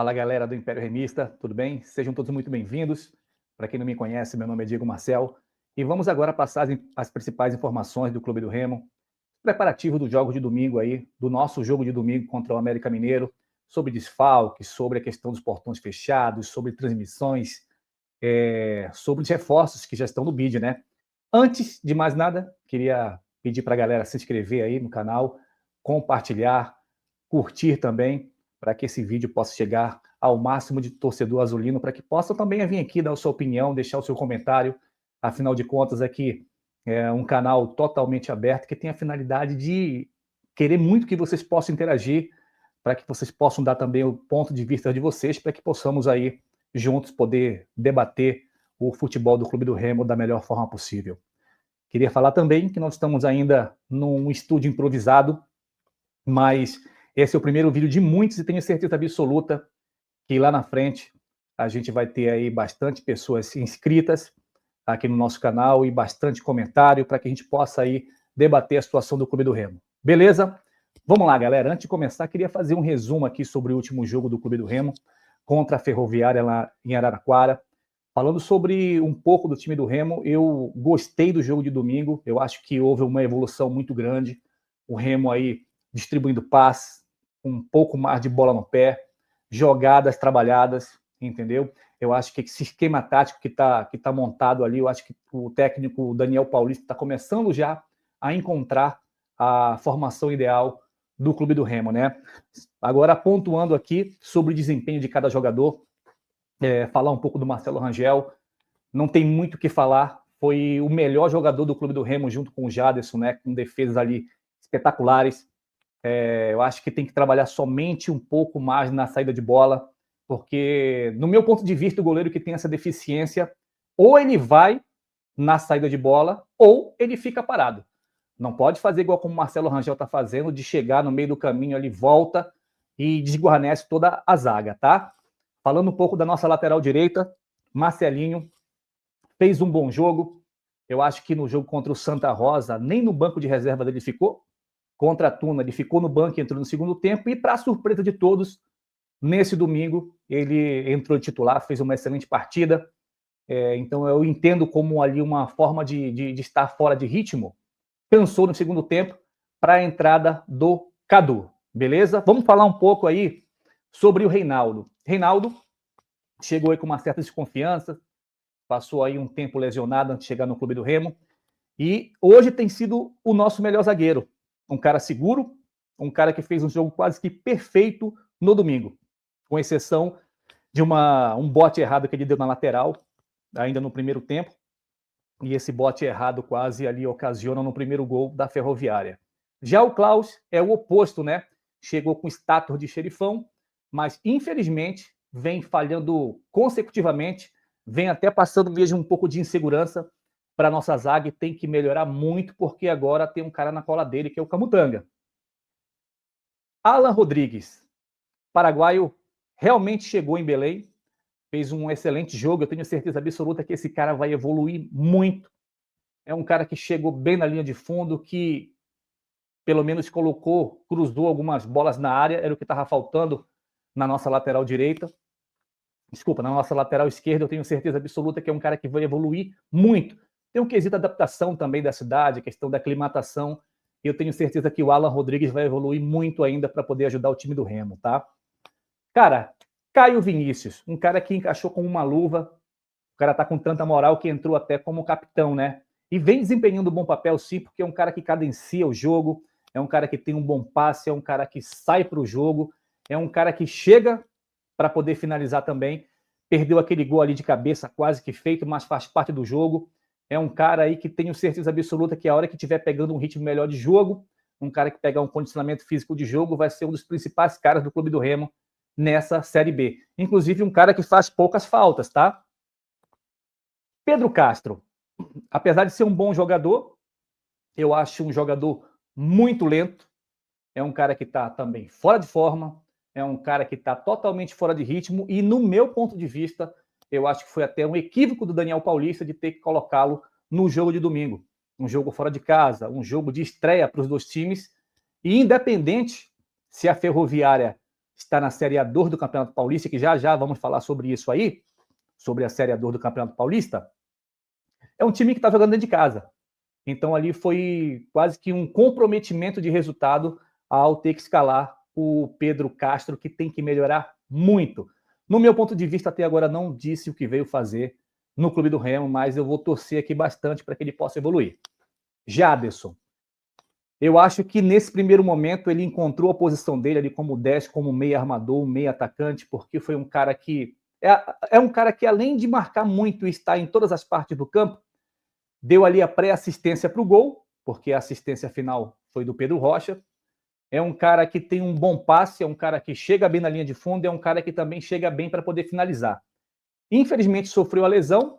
Fala galera do Império Remista, tudo bem? Sejam todos muito bem-vindos. Para quem não me conhece, meu nome é Diego Marcel e vamos agora passar as principais informações do Clube do Remo, preparativo do jogo de domingo aí, do nosso jogo de domingo contra o América Mineiro, sobre desfalques, sobre a questão dos portões fechados, sobre transmissões, sobre os reforços que já estão no bid, né? Antes de mais nada, queria pedir para a galera se inscrever aí no canal, compartilhar, curtir também, para que esse vídeo possa chegar ao máximo de torcedor azulino, para que possam também vir aqui dar a sua opinião, deixar o seu comentário. Afinal de contas, aqui é um canal totalmente aberto que tem a finalidade de querer muito que vocês possam interagir, para que vocês possam dar também o ponto de vista de vocês, para que possamos aí juntos poder debater o futebol do Clube do Remo da melhor forma possível. Queria falar também que nós estamos ainda num estúdio improvisado, mas esse é o primeiro vídeo de muitos e tenho certeza absoluta que lá na frente a gente vai ter aí bastante pessoas inscritas aqui no nosso canal e bastante comentário para que a gente possa aí debater a situação do Clube do Remo. Beleza? Vamos lá, galera. Antes de começar, queria fazer um resumo aqui sobre o último jogo do Clube do Remo contra a Ferroviária lá em Araraquara. Falando sobre um pouco do time do Remo, eu gostei do jogo de domingo. Eu acho que houve uma evolução muito grande. O Remo aí distribuindo passes, um pouco mais de bola no pé, jogadas trabalhadas, entendeu? Eu acho que esse esquema tático que tá montado ali, eu acho que o técnico Daniel Paulista está começando já a encontrar a formação ideal do Clube do Remo, né? Agora, pontuando aqui sobre o desempenho de cada jogador, falar um pouco do Marcelo Rangel, não tem muito o que falar, foi o melhor jogador do Clube do Remo junto com o Jaderson, né? Com defesas ali espetaculares. Eu acho que tem que trabalhar somente um pouco mais na saída de bola, porque, no meu ponto de vista, o goleiro que tem essa deficiência, ou ele vai na saída de bola, ou ele fica parado. Não pode fazer igual como o Marcelo Rangel está fazendo, de chegar no meio do caminho, ele volta e desguarnece toda a zaga, tá? Falando um pouco da nossa lateral direita, Marcelinho fez um bom jogo. Eu acho que no jogo contra o Santa Rosa, nem no banco de reserva dele ficou. Contra a Tuna, ele ficou no banco e entrou no segundo tempo. E, para surpresa de todos, nesse domingo, ele entrou de titular, fez uma excelente partida. Então, eu entendo como ali uma forma de estar fora de ritmo. Cansou no segundo tempo para a entrada do Cadu. Beleza? Vamos falar um pouco aí sobre o Reinaldo. Reinaldo chegou aí com uma certa desconfiança, passou aí um tempo lesionado antes de chegar no Clube do Remo. E hoje tem sido o nosso melhor zagueiro. Um cara seguro, um cara que fez um jogo quase que perfeito no domingo, com exceção de um bote errado que ele deu na lateral, ainda no primeiro tempo, e esse bote errado quase ali ocasiona no primeiro gol da Ferroviária. Já o Klaus é o oposto, né? Chegou com status de xerifão, mas infelizmente vem falhando consecutivamente, vem até passando mesmo um pouco de insegurança para a nossa zaga e tem que melhorar muito, porque agora tem um cara na cola dele, que é o Camutanga. Alan Rodrigues, paraguaio, realmente chegou em Belém, fez um excelente jogo, eu tenho certeza absoluta que esse cara vai evoluir muito. É um cara que chegou bem na linha de fundo, que pelo menos cruzou algumas bolas na área, era o que estava faltando na nossa lateral direita. Desculpa, na nossa lateral esquerda, eu tenho certeza absoluta que é um cara que vai evoluir muito. Tem um quesito de adaptação também da cidade, questão da aclimatação. Eu tenho certeza que o Alan Rodrigues vai evoluir muito ainda para poder ajudar o time do Remo, tá? Cara, Caio Vinícius, um cara que encaixou com uma luva, o cara tá com tanta moral que entrou até como capitão, né? E vem desempenhando um bom papel, sim, porque é um cara que cadencia o jogo, é um cara que tem um bom passe, é um cara que sai para o jogo, é um cara que chega para poder finalizar também. Perdeu aquele gol ali de cabeça quase que feito, mas faz parte do jogo. É um cara aí que tenho certeza absoluta que a hora que estiver pegando um ritmo melhor de jogo, um cara que pegar um condicionamento físico de jogo, vai ser um dos principais caras do Clube do Remo nessa Série B. Inclusive um cara que faz poucas faltas, tá? Pedro Castro, apesar de ser um bom jogador, eu acho um jogador muito lento, é um cara que está também fora de forma, é um cara que está totalmente fora de ritmo e, no meu ponto de vista, eu acho que foi até um equívoco do Daniel Paulista de ter que colocá-lo no jogo de domingo. Um jogo fora de casa, um jogo de estreia para os dois times. E independente se a Ferroviária está na Série A2 do Campeonato Paulista, que já já vamos falar sobre isso aí, sobre a Série A2 do Campeonato Paulista. É um time que está jogando dentro de casa. Então ali foi quase que um comprometimento de resultado ao ter que escalar o Pedro Castro, que tem que melhorar muito. No meu ponto de vista, até agora não disse o que veio fazer no Clube do Remo, mas eu vou torcer aqui bastante para que ele possa evoluir. Jaderson. Eu acho que nesse primeiro momento ele encontrou a posição dele ali como 10, como meia armador, meia atacante, porque foi um cara que é um cara que, além de marcar muito e estar em todas as partes do campo, deu ali a pré-assistência para o gol, porque a assistência final foi do Pedro Rocha. É um cara que tem um bom passe, é um cara que chega bem na linha de fundo, é um cara que também chega bem para poder finalizar. Infelizmente sofreu a lesão,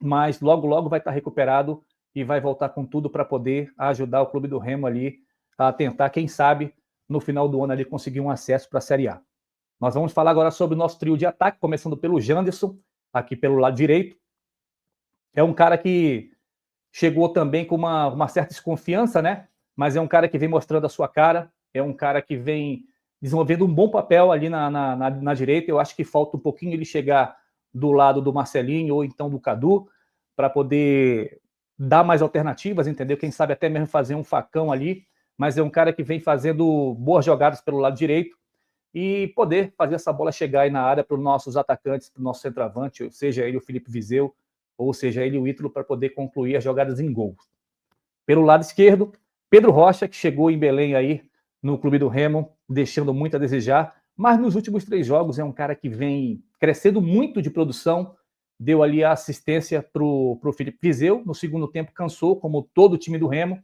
mas logo vai estar recuperado e vai voltar com tudo para poder ajudar o Clube do Remo ali a tentar, quem sabe, no final do ano ali conseguir um acesso para a Série A. Nós vamos falar agora sobre o nosso trio de ataque, começando pelo Janderson, aqui pelo lado direito. É um cara que chegou também com uma certa desconfiança, né? Mas é um cara que vem mostrando a sua cara, é um cara que vem desenvolvendo um bom papel ali na direita. Eu acho que falta um pouquinho ele chegar do lado do Marcelinho ou então do Cadu, para poder dar mais alternativas, entendeu? Quem sabe até mesmo fazer um facão ali, mas é um cara que vem fazendo boas jogadas pelo lado direito e poder fazer essa bola chegar aí na área para os nossos atacantes, para o nosso centroavante, seja ele o Felipe Viseu, ou seja ele o Ítalo, para poder concluir as jogadas em gol. Pelo lado esquerdo, Pedro Rocha, que chegou em Belém aí no Clube do Remo, deixando muito a desejar, mas nos últimos 3 jogos é um cara que vem crescendo muito de produção, deu ali a assistência para o Felipe Viseu, no segundo tempo cansou, como todo o time do Remo,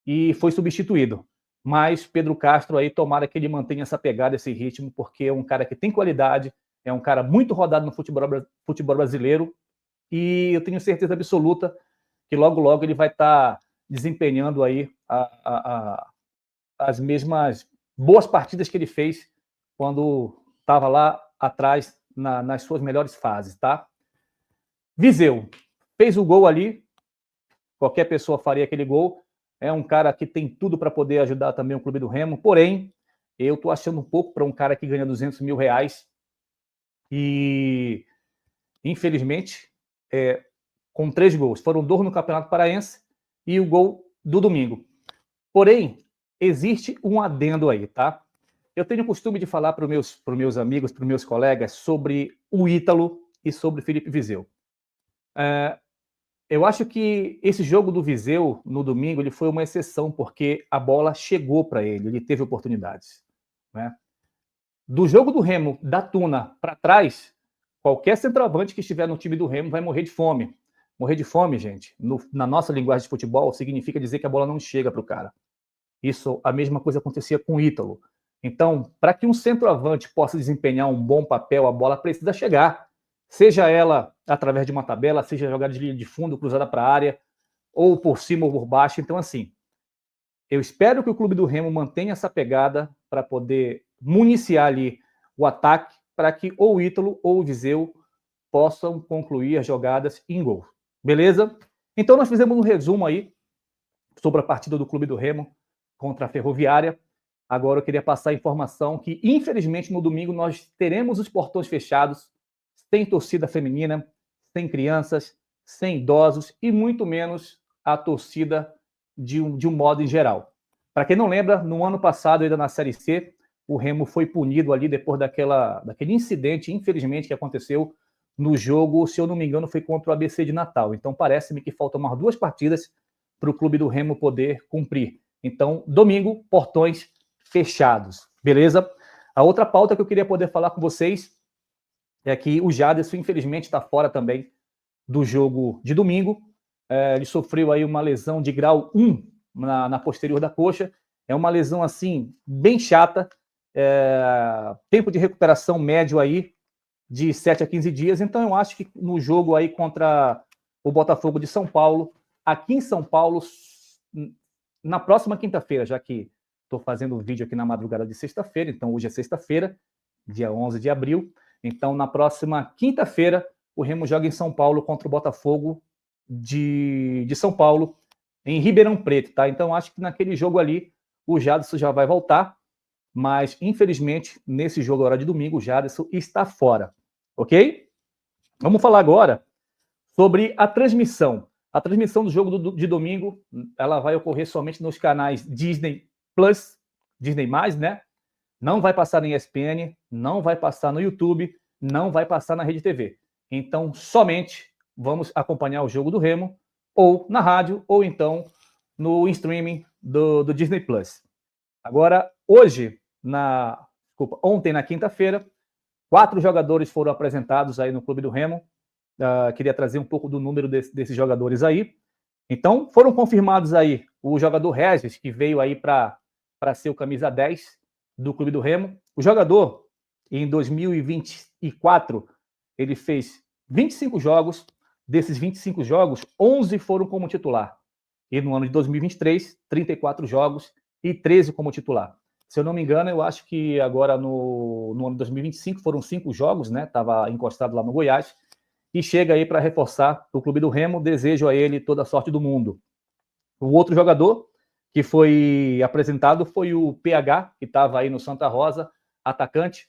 e foi substituído. Mas Pedro Castro aí, tomara que ele mantenha essa pegada, esse ritmo, porque é um cara que tem qualidade, é um cara muito rodado no futebol brasileiro, e eu tenho certeza absoluta que logo ele vai estar desempenhando aí as mesmas boas partidas que ele fez quando estava lá atrás nas suas melhores fases, tá? Viseu fez o gol ali, qualquer pessoa faria aquele gol. É um cara que tem tudo para poder ajudar também o Clube do Remo, porém, eu estou achando um pouco para um cara que ganha 200 mil reais e, infelizmente, com 3 gols. Foram 2 no Campeonato Paraense e o gol do domingo. Porém, existe um adendo aí, tá? Eu tenho o costume de falar para os meus amigos, para os meus colegas, sobre o Ítalo e sobre o Felipe Viseu. Eu acho que esse jogo do Viseu, no domingo, ele foi uma exceção, porque a bola chegou para ele teve oportunidades, né? Do jogo do Remo, da Tuna para trás, qualquer centroavante que estiver no time do Remo vai morrer de fome. Morrer de fome, gente, na nossa linguagem de futebol, significa dizer que a bola não chega para o cara. Isso, a mesma coisa acontecia com o Ítalo. Então, para que um centroavante possa desempenhar um bom papel, a bola precisa chegar. Seja ela através de uma tabela, seja jogada de linha de fundo, cruzada para a área, ou por cima ou por baixo. Então, assim, eu espero que o Clube do Remo mantenha essa pegada para poder municiar ali o ataque, para que ou o Ítalo ou o Viseu possam concluir as jogadas em gol. Beleza? Então, nós fizemos um resumo aí sobre a partida do Clube do Remo contra a Ferroviária. Agora eu queria passar a informação que, infelizmente, no domingo nós teremos os portões fechados, sem torcida feminina, sem crianças, sem idosos e muito menos a torcida de um modo em geral. Para quem não lembra, no ano passado, ainda na Série C, o Remo foi punido ali depois daquele incidente, infelizmente, que aconteceu no jogo, se eu não me engano, foi contra o ABC de Natal. Então parece-me que faltam mais 2 partidas para o Clube do Remo poder cumprir. Então, domingo, portões fechados, beleza? A outra pauta que eu queria poder falar com vocês é que o Jaderson, infelizmente, está fora também do jogo de domingo. Ele sofreu aí uma lesão de grau 1 na posterior da coxa. É uma lesão, assim, bem chata. Tempo de recuperação médio aí de 7 a 15 dias. Então, eu acho que no jogo aí contra o Botafogo de São Paulo, aqui em São Paulo, na próxima quinta-feira, já que estou fazendo o vídeo aqui na madrugada de sexta-feira, então hoje é sexta-feira, dia 11 de abril. Então, na próxima quinta-feira, o Remo joga em São Paulo contra o Botafogo de São Paulo, em Ribeirão Preto, tá? Então, acho que naquele jogo ali, o Jaderson já vai voltar. mas infelizmente nesse jogo agora de domingo o Jadson está fora, ok? Vamos falar agora sobre a transmissão. A transmissão do jogo de domingo, ela vai ocorrer somente nos canais Disney Plus, Disney+, né? Não vai passar na ESPN, não vai passar no YouTube, não vai passar na Rede TV. Então, somente vamos acompanhar o jogo do Remo, ou na rádio, ou então no streaming do Disney Plus. Agora, ontem, na quinta-feira, 4 jogadores foram apresentados aí no Clube do Remo. Queria trazer um pouco do número desses jogadores aí. Então, foram confirmados aí o jogador Regis, que veio aí para ser o camisa 10 do Clube do Remo. O jogador, em 2024, ele fez 25 jogos. Desses 25 jogos, 11 foram como titular. E no ano de 2023, 34 jogos e 13 como titular. Se eu não me engano, eu acho que agora no ano de 2025 foram 5 jogos, né? Estava encostado lá no Goiás. E chega aí para reforçar o Clube do Remo. Desejo a ele toda a sorte do mundo. O outro jogador que foi apresentado foi o PH, que estava aí no Santa Rosa, atacante.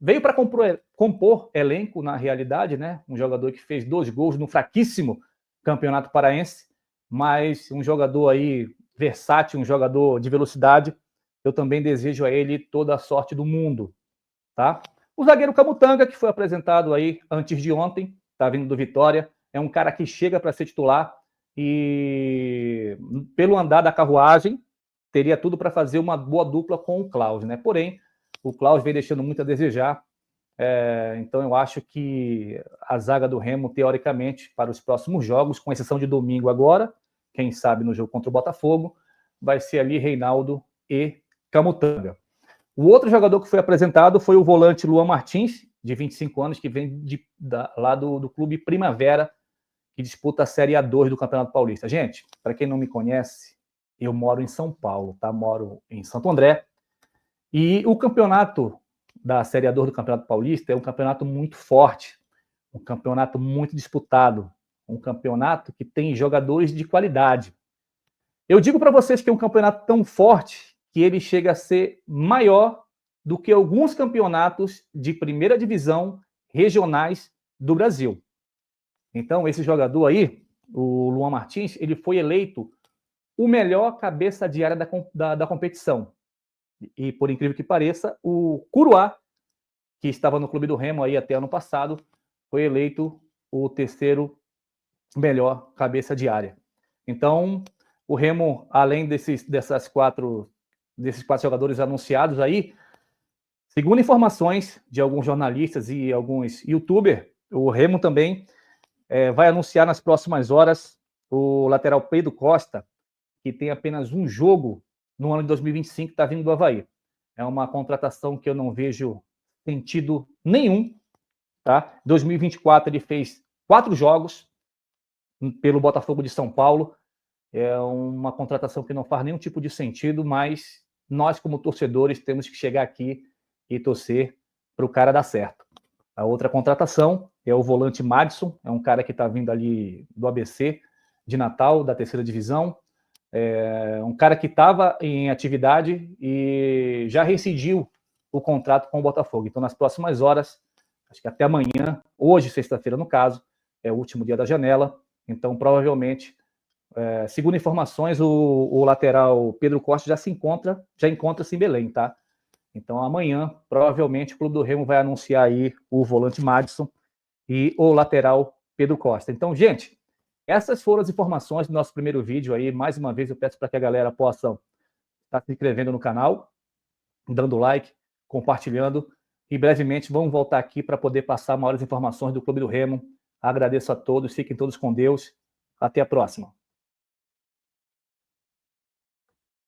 Veio para compor elenco, na realidade, né? Um jogador que fez 2 gols no fraquíssimo Campeonato Paraense, mas um jogador aí versátil, um jogador de velocidade. Eu também desejo a ele toda a sorte do mundo, tá? O zagueiro Camutanga, que foi apresentado aí antes de ontem, tá vindo do Vitória, é um cara que chega para ser titular e, pelo andar da carruagem, teria tudo para fazer uma boa dupla com o Klaus, né? Porém, o Klaus vem deixando muito a desejar. Então, eu acho que a zaga do Remo, teoricamente, para os próximos jogos, com exceção de domingo agora, quem sabe no jogo contra o Botafogo, vai ser ali Reinaldo e Camutanga. O outro jogador que foi apresentado foi o volante Luan Martins, de 25 anos, que vem lá do Clube Primavera, que disputa a Série A2 do Campeonato Paulista. Gente, para quem não me conhece, eu moro em São Paulo, tá? Moro em Santo André. E o campeonato da Série A2 do Campeonato Paulista é um campeonato muito forte, um campeonato muito disputado, um campeonato que tem jogadores de qualidade. Eu digo para vocês que é um campeonato tão forte que ele chega a ser maior do que alguns campeonatos de primeira divisão regionais do Brasil. Então, esse jogador aí, o Luan Martins, ele foi eleito o melhor cabeça de área da competição. E, por incrível que pareça, o Curuá, que estava no Clube do Remo aí até ano passado, foi eleito o 3º melhor cabeça de área. Então, o Remo, além desses 4 jogadores anunciados aí, segundo informações de alguns jornalistas e alguns youtubers, o Remo também vai anunciar nas próximas horas o lateral Pedro Costa, que tem apenas um jogo no ano de 2025, está vindo do Avaí. É uma contratação que eu não vejo sentido nenhum. Tá? 2024 ele fez 4 jogos pelo Botafogo de São Paulo. É uma contratação que não faz nenhum tipo de sentido, mas nós, como torcedores, temos que chegar aqui e torcer para o cara dar certo. A outra contratação é o volante Madison, é um cara que está vindo ali do ABC, de Natal, da 3ª divisão. Um cara que estava em atividade e já rescindiu o contrato com o Botafogo. Então, nas próximas horas, acho que até amanhã, hoje, sexta-feira, no caso, é o último dia da janela. Então, provavelmente, segundo informações, o lateral Pedro Costa já encontra-se em Belém, tá? Então, amanhã, provavelmente, o Clube do Remo vai anunciar aí o volante Madison e o lateral Pedro Costa. Então, gente, essas foram as informações do nosso primeiro vídeo aí. Mais uma vez, eu peço para que a galera possa estar se inscrevendo no canal, dando like, compartilhando. E brevemente vamos voltar aqui para poder passar maiores informações do Clube do Remo. Agradeço a todos, fiquem todos com Deus. Até a próxima.